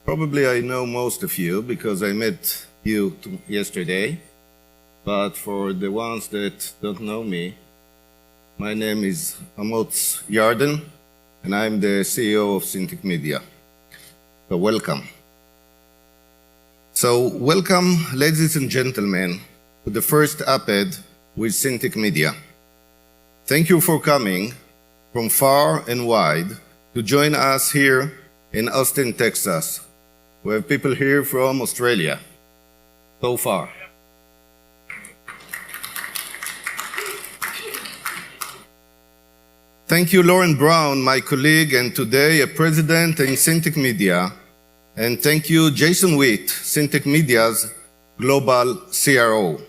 Probably I know most of you because I met you yesterday, but for the ones that don't know me, my name is Amos Yarden, and I'm the CEO of Syntic Media. So welcome. Welcome, ladies and gentlemen, to the first op-ed with Syntic Media. Thank you for coming from far and wide to join us here in Austin, Texas. We have people here from Australia, so far. Thank you, Lauren Brown, my colleague and today a president in Syntic Media. And thank you, Jason Witt, Syntic Media's global CRO.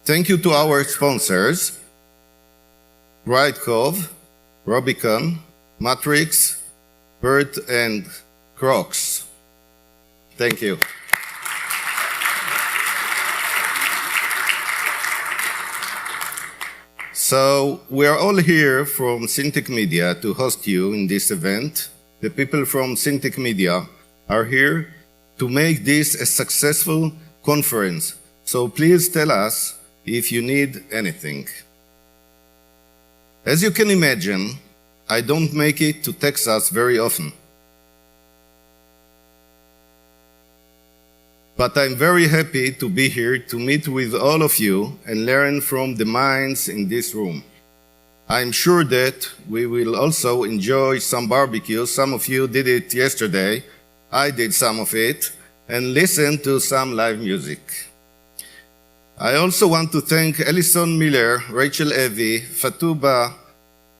Thank you to our sponsors, Brightcove, Rubicon, Matrix, Bert, and Crocs. Thank you. So we are all here from Syntic Media to host you in this event. The people from Syntic Media are here to make this a successful conference. So please tell us if you need anything. As you can imagine, I don't make it to Texas very often. But I'm very happy to be here to meet with all of you and learn from the minds in this room. I'm sure that we will also enjoy some barbecue. Some of you did it yesterday. I did some of it, and listen to some live music. I also want to thank Ellison Miller, Rachel Evie, Fatuba,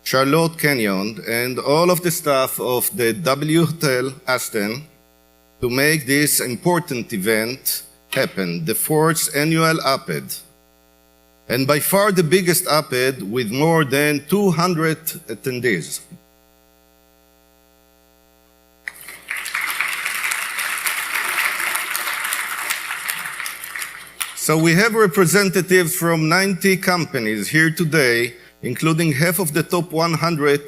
Charlotte Kenyon, and all of the staff of the W Hotel Aston to make this important event happen, the 4th annual op-ed. And by far the biggest op-ed with more than 200 attendees. So we have representatives from 90 companies here today, including half of the top 100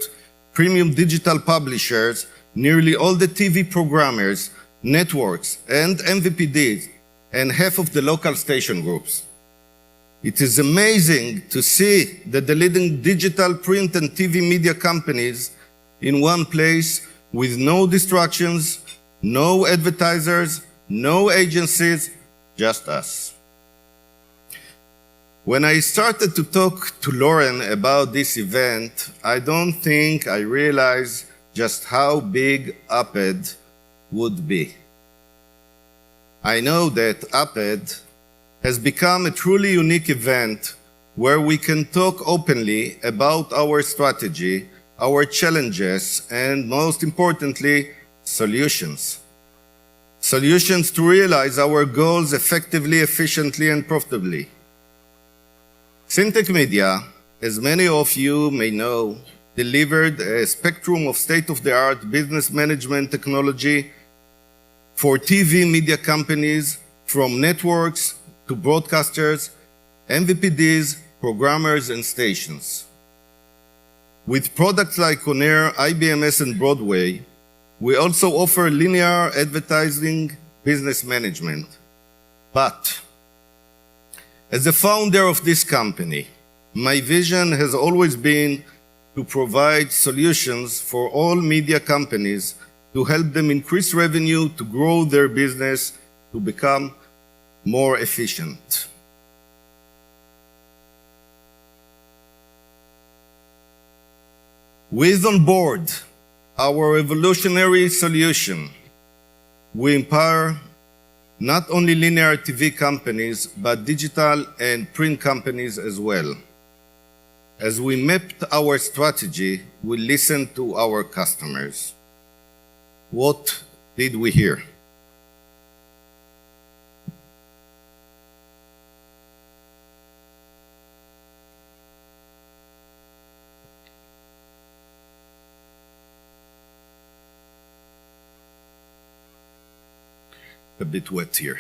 premium digital publishers, nearly all the TV programmers, networks, and MVPDs, and half of the local station groups. It is amazing to see that the leading digital print and TV media companies in one place with no distractions, no advertisers, no agencies, just us. When I started to talk to Lauren about this event, I don't think I realized just how big op-ed would be. I know that op-ed has become a truly unique event where we can talk openly about our strategy, our challenges, and most importantly, solutions. Solutions to realize our goals effectively, efficiently, and profitably. Syntic Media, as many of you may know, delivered a spectrum of state-of-the-art business management technology for TV media companies, from networks to broadcasters, MVPDs, programmers, and stations. With products like On-Air, IBMS, and Broadway, we also offer linear advertising business management. But as the founder of this company, my vision has always been to provide solutions for all media companies to help them increase revenue, to grow their business, to become more efficient. With On Board, our revolutionary solution, we empower not only linear TV companies, but digital and print companies as well. As we mapped our strategy, we listened to our customers. What did we hear? A bit wet here.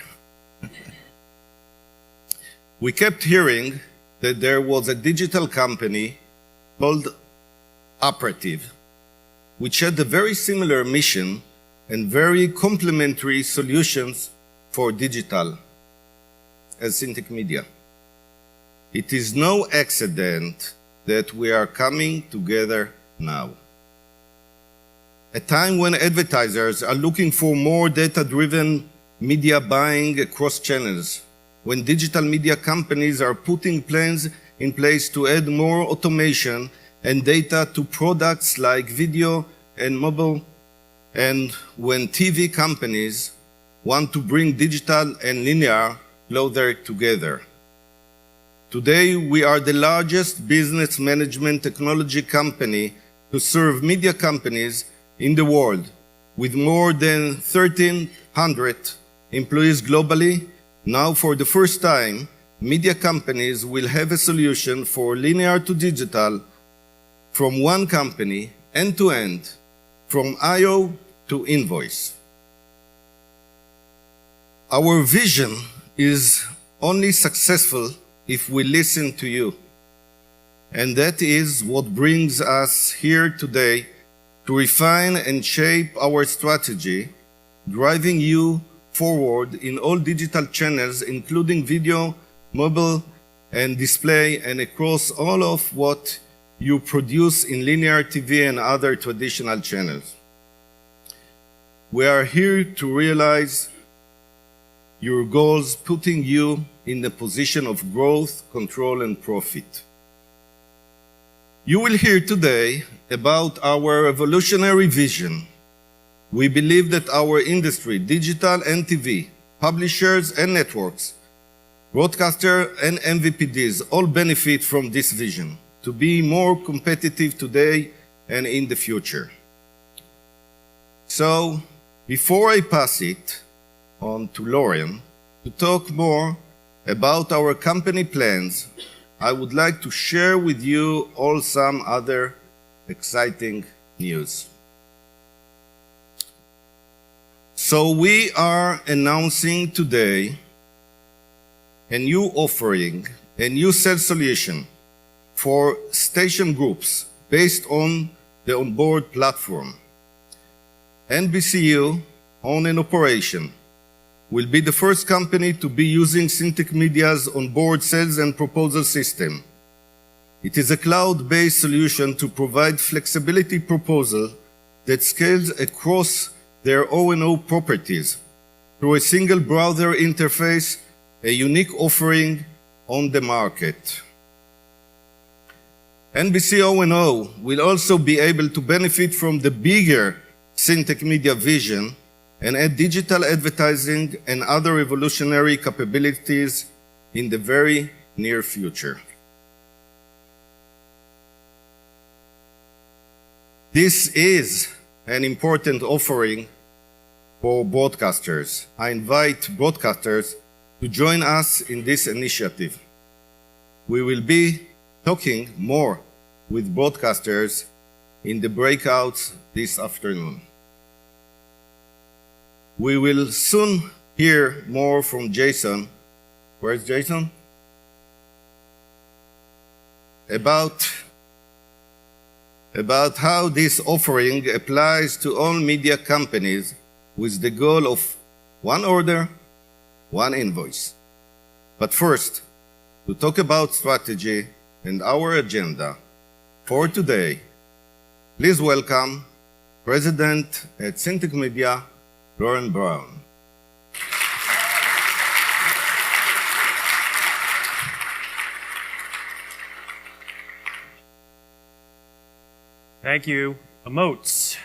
We kept hearing that there was a digital company called Operative, which had a very similar mission and very complementary solutions for digital as Syntec Media. It is no accident that we are coming together now. A time when advertisers are looking for more data-driven media buying across channels, when digital media companies are putting plans in place to add more automation and data to products like video and mobile, and when TV companies want to bring digital and linear closer together. Today, we are the largest business management technology company to serve media companies in the world, with more than 1,300 employees globally. Now, for the first time, media companies will have a solution for linear to digital from one company, end-to-end, from I/O to invoice. Our vision is only successful if we listen to you. And that is what brings us here today to refine and shape our strategy, driving you forward in all digital channels, including video, mobile, and display, and across all of what you produce in linear TV and other traditional channels. We are here to realize your goals, putting you in the position of growth, control, and profit. You will hear today about our revolutionary vision. We believe that our industry, digital and TV, publishers and networks, broadcaster and MVPDs all benefit from this vision to be more competitive today and in the future. So, before I pass it on to Lauren to talk more about our company plans, I would like to share with you all some other exciting news. So we are announcing today a new offering, a new sales solution for station groups based on the onboard platform. NBCU, Own and Operation, will be the first company to be using Syntec Media's onboard sales and proposal system. It is a cloud-based solution to provide flexibility proposal that scales across their O&O properties through a single browser interface, a unique offering on the market. NBC O&O will also be able to benefit from the bigger Syntec Media vision and add digital advertising and other revolutionary capabilities in the very near future. This is an important offering for broadcasters. I invite broadcasters to join us in this initiative. We will be talking more with broadcasters in the breakouts this afternoon. We will soon hear more from Jason. Where's Jason? About how this offering applies to all media companies with the goal of one order, one invoice. But first, to talk about strategy and our agenda for today, please welcome President at Syntec Media, Lauren Brown. Thank you. Emotes.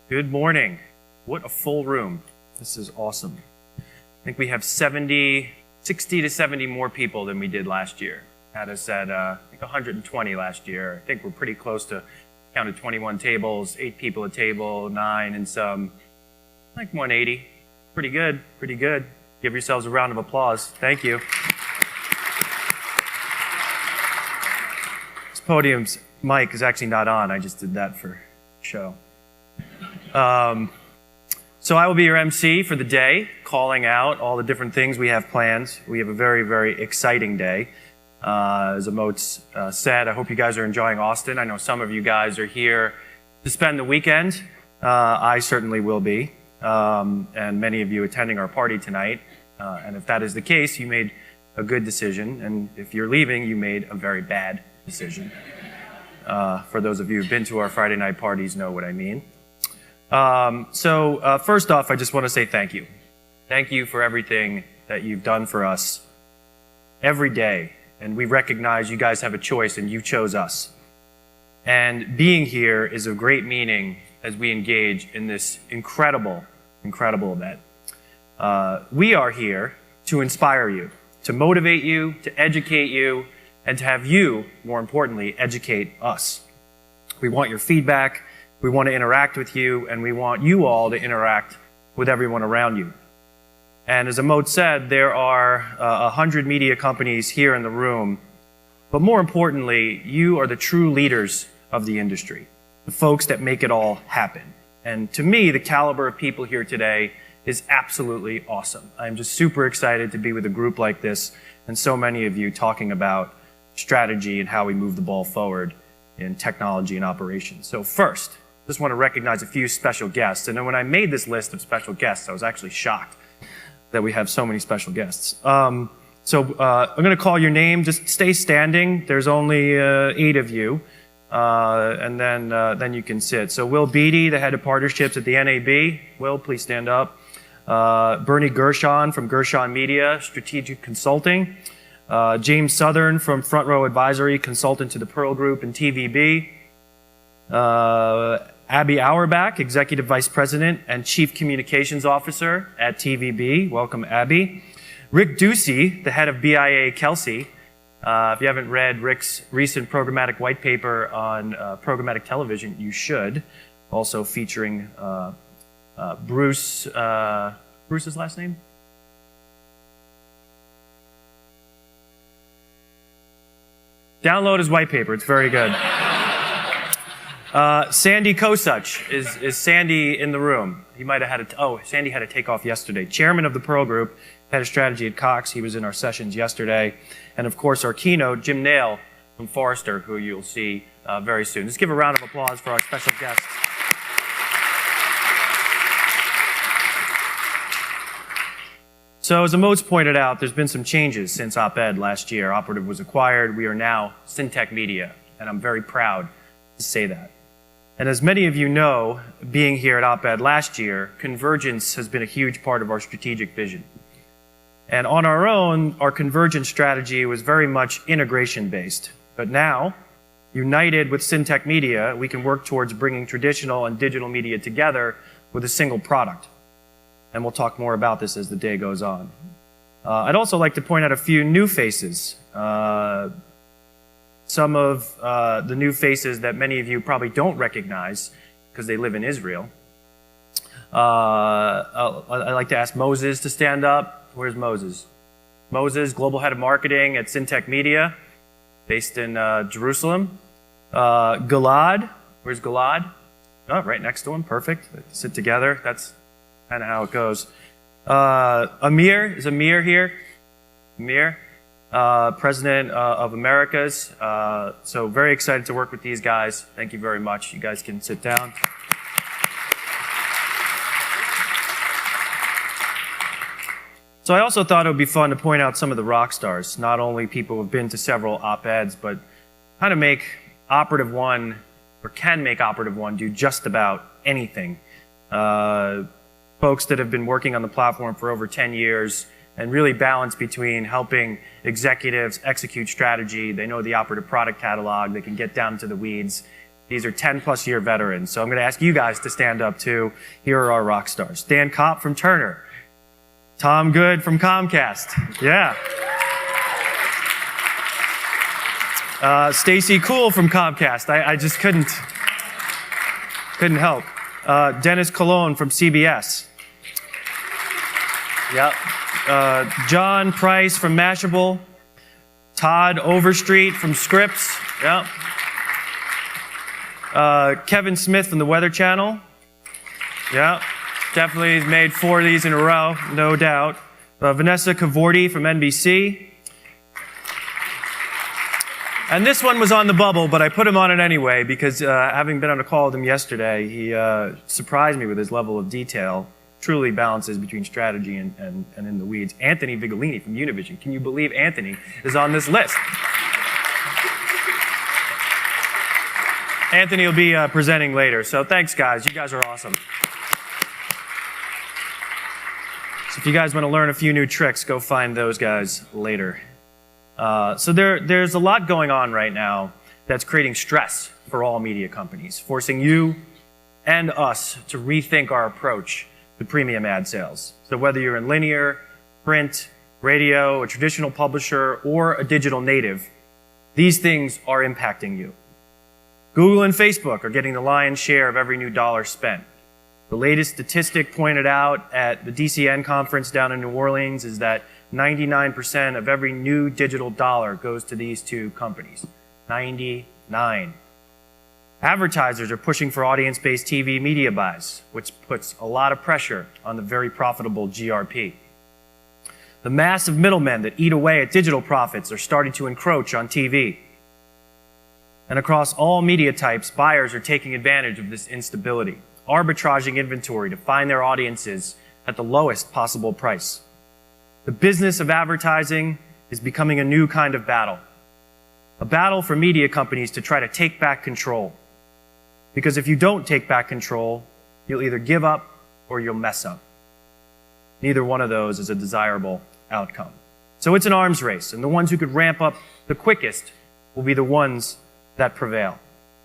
Good morning. What a full room. This is awesome. I think we have 60 to 70 more people than we did last year. Had us at, I think 120 last year. I think we're pretty close to, counted 21 tables, 8 people a table, 9 and some, like 180. Pretty good, pretty good. Give yourselves a round of applause. Thank you. This podium's mic is actually not on. I just did that for show. So I will be your MC for the day, calling out all the different things we have planned. We have a very, very exciting day. As Emotes said, I hope you guys are enjoying Austin. I know some of you guys are here to spend the weekend. I certainly will be, and many of you attending our party tonight. And if that is the case, you made a good decision, and if you're leaving, you made a very bad decision. For those of you who've been to our Friday night parties know what I mean. First off, I just want to say thank you. Thank you for everything that you've done for us every day, and we recognize you guys have a choice, and you chose us. And being here is of great meaning as we engage in this incredible event. We are here to inspire you, to motivate you, to educate you, and to have you, more importantly, educate us. We want your feedback, we want to interact with you, and we want you all to interact with everyone around you. And as Amod said, there are 100 media companies here in the room, but more importantly, you are the true leaders of the industry, the folks that make it all happen. And to me, the caliber of people here today is absolutely awesome. I'm just super excited to be with a group like this and so many of you talking about strategy and how we move the ball forward in technology and operations. So first, just want to recognize a few special guests. And then when I made this list of special guests, I was actually shocked that we have so many special guests. I'm going to call your name. Just stay standing. There's only 8 of you. And then you can sit. So Will Beatty, the head of partnerships at the NAB. Will, please stand up. Bernie Gershon from Gershon Media, Strategic Consulting. James Southern from Front Row Advisory, consultant to the Pearl Group and TVB. Abby Auerbach, Executive Vice President and Chief Communications Officer at TVB. Welcome, Abby. Rick Ducey, the head of BIA Kelsey. If you haven't read Rick's recent programmatic white paper on programmatic television, you should. Also featuring Bruce, Bruce's last name? Download his white paper, it's very good. Sandy Kosuch, is Sandy in the room? He might have had Sandy had to take off yesterday. Chairman of the Pearl Group, head of strategy at Cox. He was in our sessions yesterday. And of course, our keynote, Jim Nail from Forrester, who you'll see very soon. Let's give a round of applause for our special guests. So as Amod's pointed out, there's been some changes since Op-Ed last year. Operative was acquired. We are now Syntech Media, and I'm very proud to say that. And as many of you know, being here at Op-Ed last year, convergence has been a huge part of our strategic vision. And on our own, our convergence strategy was very much integration-based. But now, united with Syntech Media, we can work towards bringing traditional and digital media together with a single product. And we'll talk more about this as the day goes on. I'd also like to point out a few new faces. Some of the new faces that many of you probably don't recognize because they live in Israel. I'd like to ask Moses to stand up. Where's Moses? Moses, Global Head of Marketing at Syntech Media, based in Jerusalem. Gilad, where's Gilad? Oh, right next to him, perfect. Sit together, that's kind of how it goes. Amir, is Amir here? Amir, President of Americas. So very excited to work with these guys. Thank you very much. You guys can sit down. So I also thought it would be fun to point out some of the rock stars, not only people who have been to several op-eds, but how to make Operative One, or can make Operative One do just about anything. Folks that have been working on the platform for over 10 years and really balance between helping executives execute strategy. They know the operative product catalog. They can get down to the weeds. These are 10-plus year veterans. So I'm going to ask you guys to stand up too. Here are our rock stars. Dan Kopp from Turner. Tom Good from Comcast. Yeah. Stacy Cool from Comcast. I just couldn't help. Dennis Colon from CBS. Yep. John Price from Mashable. Todd Overstreet from Scripps. Yep. Kevin Smith from the Weather Channel. Yep. Definitely made 4 of these in a row, no doubt. Vanessa Cavorti from NBC. And this one was on the bubble, but I put him on it anyway because having been on a call with him yesterday, he surprised me with his level of detail. Truly balances between strategy and in the weeds. Anthony Vigolini from Univision. Can you believe Anthony is on this list? Anthony will be presenting later. So thanks, guys. You guys are awesome. So if you guys want to learn a few new tricks, go find those guys later. So there's a lot going on right now that's creating stress for all media companies, forcing you and us to rethink our approach to premium ad sales. So whether you're in linear, print, radio, a traditional publisher, or a digital native, these things are impacting you. Google and Facebook are getting the lion's share of every new dollar spent. The latest statistic pointed out at the DCN conference down in New Orleans is that 99% of every new digital dollar goes to these two companies. 99. Advertisers are pushing for audience-based TV media buys, which puts a lot of pressure on the very profitable GRP. The massive middlemen that eat away at digital profits are starting to encroach on TV. And across all media types, buyers are taking advantage of this instability, arbitraging inventory to find their audiences at the lowest possible price. The business of advertising is becoming a new kind of battle. A battle for media companies to try to take back control. Because if you don't take back control, you'll either give up or you'll mess up. Neither one of those is a desirable outcome. So it's an arms race, and the ones who could ramp up the quickest will be the ones that prevail.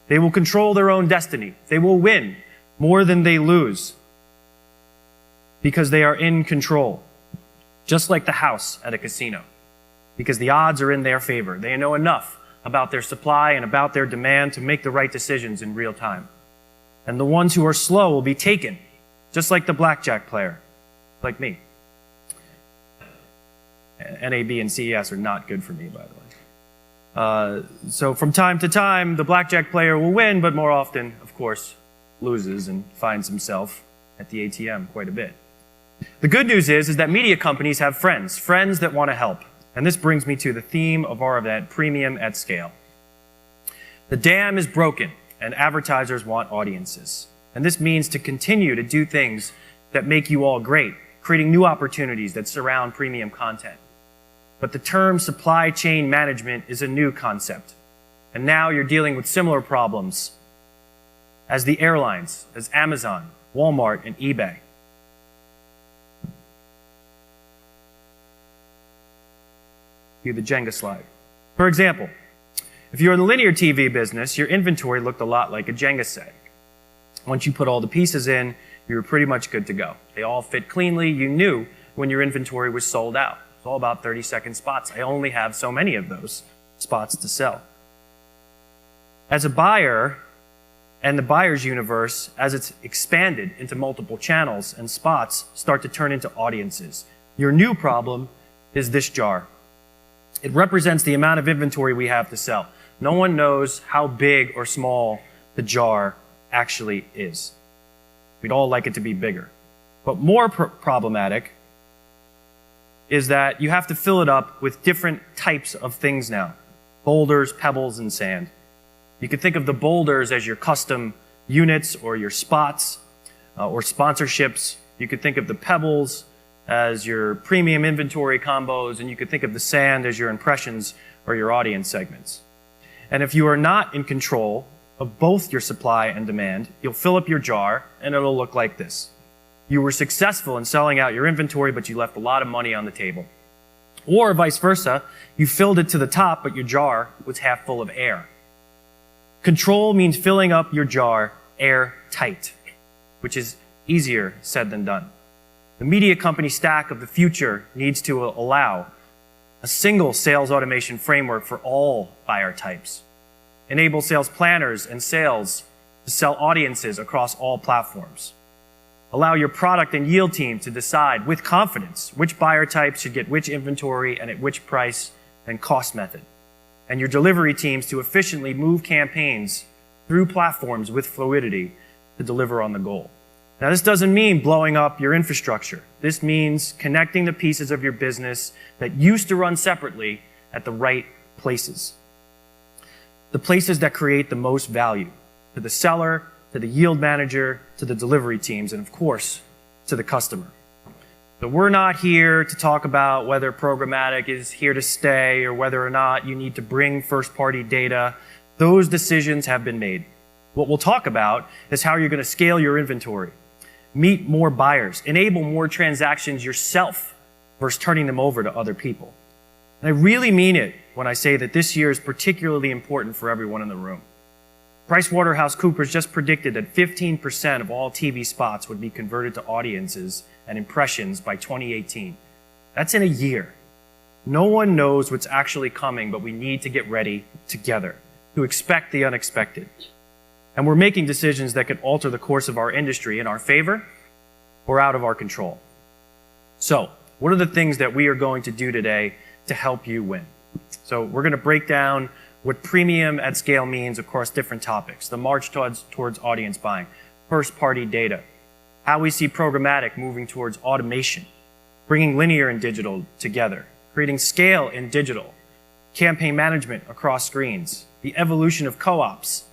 They will control their own destiny. They will win more than they lose because they are in control, just like the house at a casino, because the odds are in their favor. They know enough about their supply and about their demand to make the right decisions in real time. And the ones who are slow will be taken, just like the blackjack player, like me. NAB and CES are not good for me, by the way. So from time to time, the blackjack player will win, but more often, of course, loses and finds himself at the ATM quite a bit. The good news is that media companies have friends that want to help. And this brings me to the theme of our event, Premium at Scale. The dam is broken, and advertisers want audiences. And this means to continue to do things that make you all great, creating new opportunities that surround premium content. But the term supply chain management is a new concept. And now you're dealing with similar problems as the airlines, as Amazon, Walmart, and eBay. View the Jenga slide. For example, if you're in the linear TV business, your inventory looked a lot like a Jenga set. Once you put all the pieces in, you were pretty much good to go. They all fit cleanly. You knew when your inventory was sold out. It's all about 30-second spots. I only have so many of those spots to sell. As a buyer, and the buyer's universe, as it's expanded into multiple channels and spots, start to turn into audiences. Your new problem is this jar. It represents the amount of inventory we have to sell. No one knows how big or small the jar actually is. We'd all like it to be bigger. But more problematic is that you have to fill it up with different types of things now. Boulders, pebbles, and sand. You could think of the boulders as your custom units or your spots or sponsorships. You could think of the pebbles as your premium inventory combos, and you could think of the sand as your impressions or your audience segments. And if you are not in control of both your supply and demand, you'll fill up your jar and it'll look like this. You were successful in selling out your inventory, but you left a lot of money on the table. Or vice versa, you filled it to the top, but your jar was half full of air. Control means filling up your jar airtight, which is easier said than done. The media company stack of the future needs to allow a single sales automation framework for all buyer types, enable sales planners and sales to sell audiences across all platforms, allow your product and yield team to decide with confidence which buyer types should get which inventory and at which price and cost method, and your delivery teams to efficiently move campaigns through platforms with fluidity to deliver on the goal. Now, this doesn't mean blowing up your infrastructure. This means connecting the pieces of your business that used to run separately at the right places. the places that create the most value to the seller, to the yield manager, to the delivery teams, and of course, to the customer. So we're not here to talk about whether programmatic is here to stay or whether or not you need to bring first-party data. Those decisions have been made. What we'll talk about is how you're going to scale your inventory, meet more buyers, enable more transactions yourself versus turning them over to other people. And I really mean it when I say that this year is particularly important for everyone in the room. PricewaterhouseCoopers just predicted that 15% of all TV spots would be converted to audiences and impressions by 2018. That's in a year. No one knows what's actually coming, but we need to get ready together to expect the unexpected. And we're making decisions that could alter the course of our industry in our favor or out of our control. So, what are the things that we are going to do today to help you win? So we're going to break down what premium at scale means across different topics, the march towards audience buying, first-party data, how we see programmatic moving towards automation, bringing linear and digital together, creating scale in digital, campaign management across screens, the evolution of co-ops,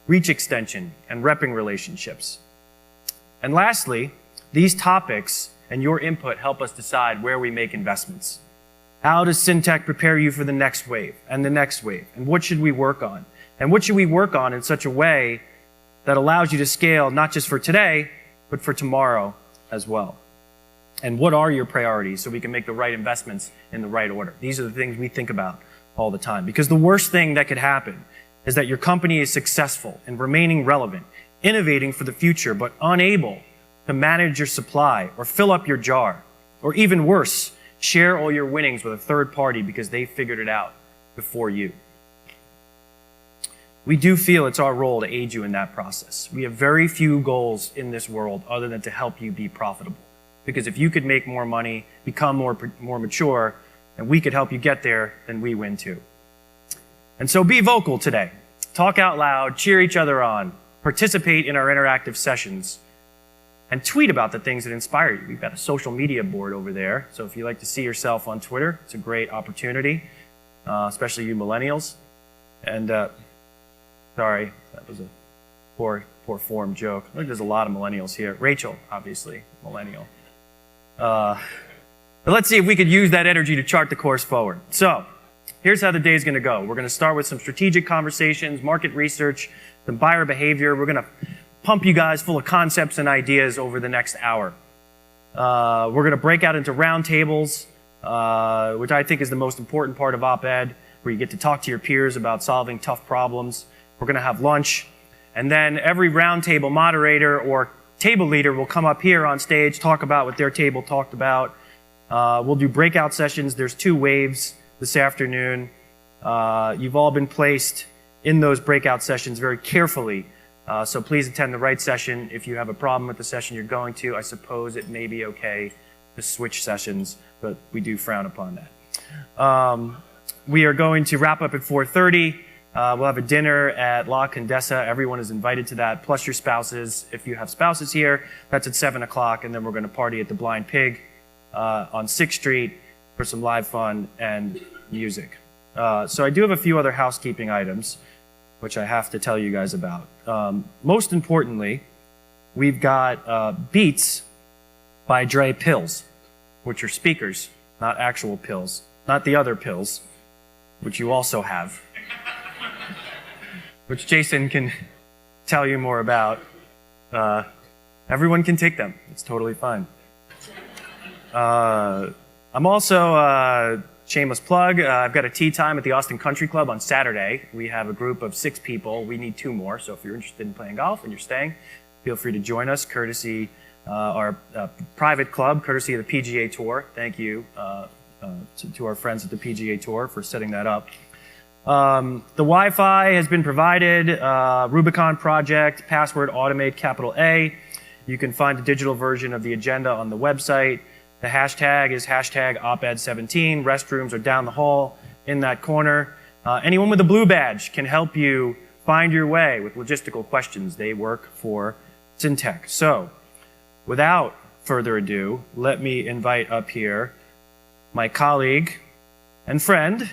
reach extension, and repping relationships. And lastly, these topics and your input help us decide where we make investments. How does Syntech prepare you for the next wave and the next wave? And what should we work on? And what should we work on in such a way that allows you to scale not just for today, but for tomorrow as well? And what are your priorities so we can make the right investments in the right order? These are the things we think about all the time. Because the worst thing that could happen is that your company is successful and remaining relevant, innovating for the future, but unable to manage your supply or fill up your jar, or even worse, share all your winnings with a third party because they figured it out before you. We do feel it's our role to aid you in that process. We have very few goals in this world other than to help you be profitable. Because if you could make more money, become more mature, and we could help you get there, then we win too. And so be vocal today. Talk out loud, cheer each other on, participate in our interactive sessions, and tweet about the things that inspire you. We've got a social media board over there, so if you like to see yourself on Twitter, it's a great opportunity, especially you millennials. And sorry, that was a poor form joke. I think there's a lot of millennials here. Rachel, obviously, millennial. But let's see if we could use that energy to chart the course forward. So, here's how the day's going to go. We're going to start with some strategic conversations, market research, some buyer behavior. We're going to pump you guys full of concepts and ideas over the next hour. We're going to break out into roundtables, which I think is the most important part of op-ed, where you get to talk to your peers about solving tough problems. We're going to have lunch. And then every roundtable moderator or table leader will come up here on stage, talk about what their table talked about. We'll do breakout sessions. There's 2 waves this afternoon. You've all been placed in those breakout sessions very carefully. So please attend the right session. If you have a problem with the session you're going to, I suppose it may be okay to switch sessions, but we do frown upon that. We are going to wrap up at 4:30. We'll have a dinner at La Condesa. Everyone is invited to that, plus your spouses. If you have spouses here, that's at 7 o'clock, and then we're going to party at the Blind Pig on 6th Street for some live fun and music. So I do have a few other housekeeping items, which I have to tell you guys about. Most importantly, we've got Beats by Dre Pills, which are speakers, not actual pills, not the other pills, which you also have, which Jason can tell you more about. Everyone can take them. It's totally fine. I'm also, shameless plug, I've got a tea time at the Austin Country Club on Saturday. We have a group of 6 people. We need 2 more, so if you're interested in playing golf and you're staying, feel free to join us, courtesy our private club, courtesy of the PGA Tour. Thank you to our friends at the PGA Tour for setting that up. The Wi-Fi has been provided, Rubicon Project, password automate capital A. You can find a digital version of the agenda on the website. The hashtag is hashtag OpEd17. Restrooms are down the hall in that corner. Anyone with a blue badge can help you find your way with logistical questions. They work for Syntech. So, without further ado, let me invite up here my colleague and friend,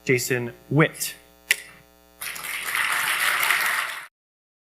Jason Witt.